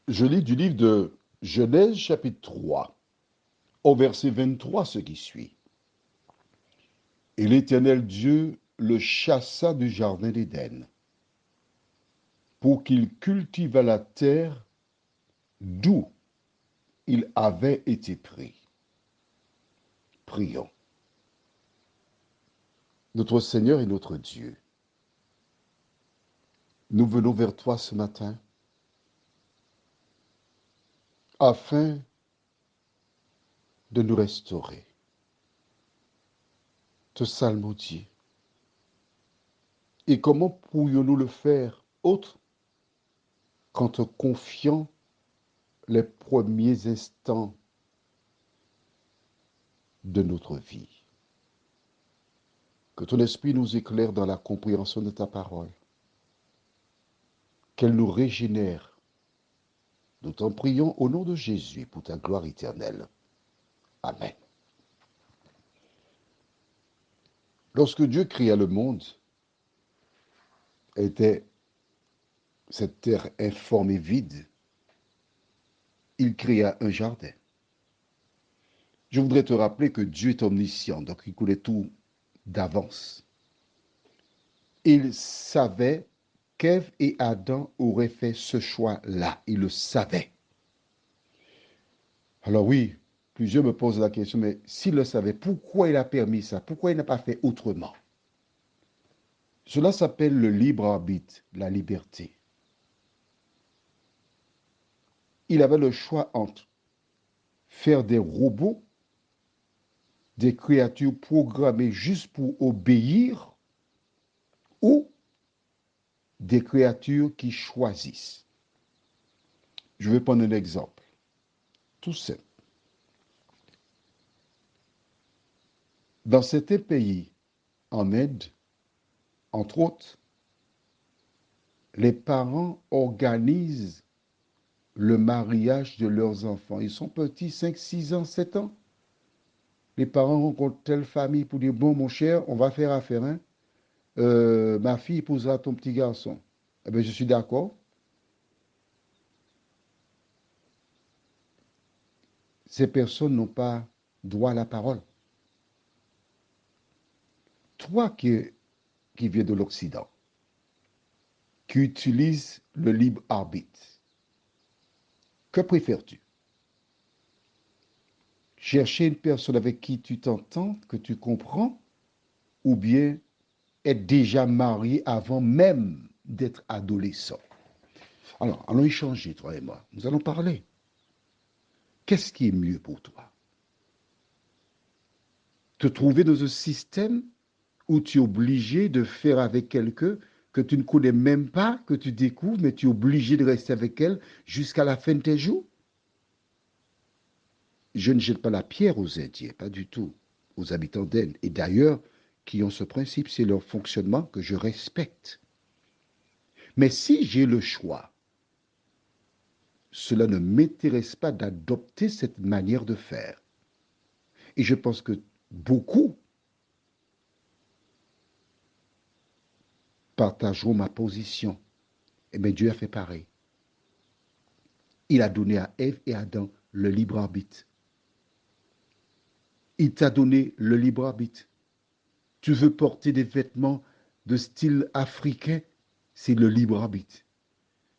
Je lis du livre de Genèse chapitre 3, au verset 23, ce qui suit. Et l'Éternel Dieu le chassa du jardin d'Éden, pour qu'il cultivât la terre d'où il avait été pris. Prions. Notre Seigneur et notre Dieu, nous venons vers toi ce matin afin de nous restaurer, te psalmodier. Et comment pourrions-nous le faire autre qu'en te confiant les premiers instants de notre vie? Que ton esprit nous éclaire dans la compréhension de ta parole, qu'elle nous régénère. Nous t'en prions au nom de Jésus pour ta gloire éternelle. Amen. Lorsque Dieu créa le monde, était cette terre informe et vide, il créa un jardin. Je voudrais te rappeler que Dieu est omniscient, donc il connaît tout d'avance. Il savait qu'Ève et Adam auraient fait ce choix-là. Il le savait. Alors oui, plusieurs me posent la question, mais s'il le savait, pourquoi il a permis ça? Pourquoi il n'a pas fait autrement? Cela s'appelle le libre arbitre, la liberté. Il avait le choix entre faire des robots, des créatures programmées juste pour obéir, ou des créatures qui choisissent. Je vais prendre un exemple, tout simple. Dans certains pays, en Inde, entre autres, les parents organisent le mariage de leurs enfants. Ils sont petits, 5, 6 ans, 7 ans. Les parents rencontrent telle famille pour dire, bon, mon cher, on va faire affaire, hein? Ma fille épousera ton petit garçon. Eh bien, je suis d'accord. Ces personnes n'ont pas droit à la parole. Toi qui viens de l'Occident, qui utilise le libre arbitre, que préfères-tu? Chercher une personne avec qui tu t'entends, que tu comprends, ou bien être déjà marié avant même d'être adolescent? Alors, allons échanger, toi et moi. Nous allons parler. Qu'est-ce qui est mieux pour toi? Te trouver dans un système où tu es obligé de faire avec quelqu'un que tu ne connais même pas, que tu découvres, mais tu es obligé de rester avec elle jusqu'à la fin de tes jours? Je ne jette pas la pierre aux Indiens, pas du tout, aux habitants d'Inde. Et d'ailleurs, qui ont ce principe, c'est leur fonctionnement que je respecte. Mais si j'ai le choix, cela ne m'intéresse pas d'adopter cette manière de faire. Et je pense que beaucoup partageront ma position. Eh bien, Dieu a fait pareil. Il a donné à Ève et Adam le libre arbitre. Il t'a donné le libre arbitre. Tu veux porter des vêtements de style africain, c'est le libre arbitre.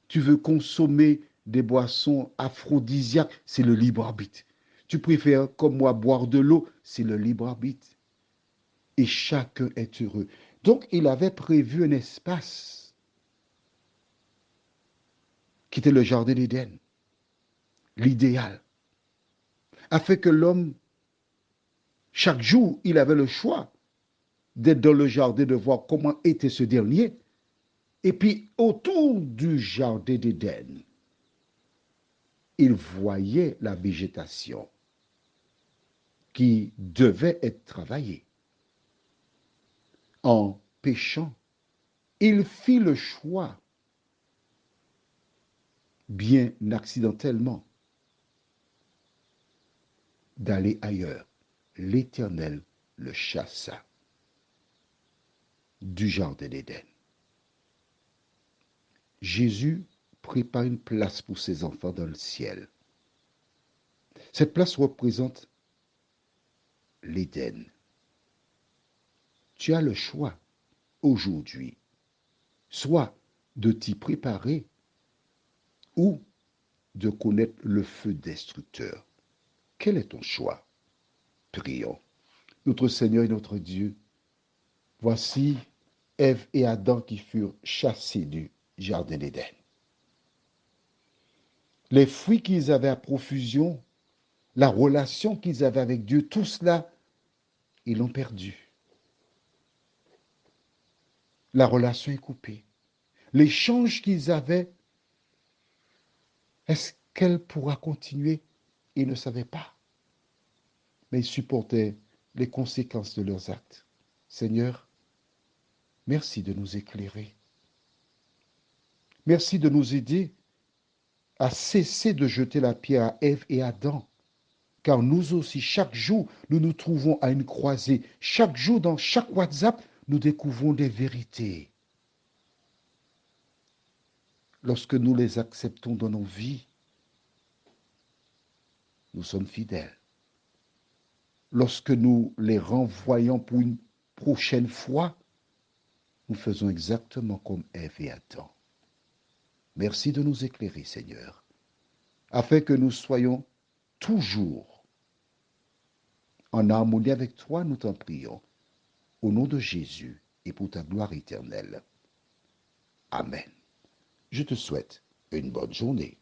Tu veux consommer des boissons aphrodisiaques, c'est le libre arbitre. Tu préfères, comme moi, boire de l'eau, c'est le libre arbitre. Et chacun est heureux. Donc, il avait prévu un espace qui était le jardin d'Éden, l'idéal, afin que l'homme, chaque jour, il avait le choix d'être dans le jardin, de voir comment était ce dernier. Et puis, autour du jardin d'Éden, il voyait la végétation qui devait être travaillée. En péchant, il fit le choix, bien accidentellement, d'aller ailleurs. L'Éternel le chassa du jardin d'Éden. Jésus prépare une place pour ses enfants dans le ciel. Cette place représente l'Éden. Tu as le choix aujourd'hui, soit de t'y préparer ou de connaître le feu destructeur. Quel est ton choix? Prions. Notre Seigneur et notre Dieu, voici Ève et Adam qui furent chassés du jardin d'Éden. Les fruits qu'ils avaient à profusion, la relation qu'ils avaient avec Dieu, tout cela, ils l'ont perdu. La relation est coupée. L'échange qu'ils avaient, est-ce qu'elle pourra continuer? Ils ne savaient pas, mais ils supportaient les conséquences de leurs actes. Seigneur, merci de nous éclairer. Merci de nous aider à cesser de jeter la pierre à Ève et Adam, car nous aussi, chaque jour, nous nous trouvons à une croisée. Chaque jour, dans chaque WhatsApp, nous découvrons des vérités. Lorsque nous les acceptons dans nos vies, nous sommes fidèles. Lorsque nous les renvoyons pour une prochaine fois, nous faisons exactement comme Ève et Adam. Merci de nous éclairer, Seigneur, afin que nous soyons toujours en harmonie avec toi, nous t'en prions, au nom de Jésus et pour ta gloire éternelle. Amen. Je te souhaite une bonne journée.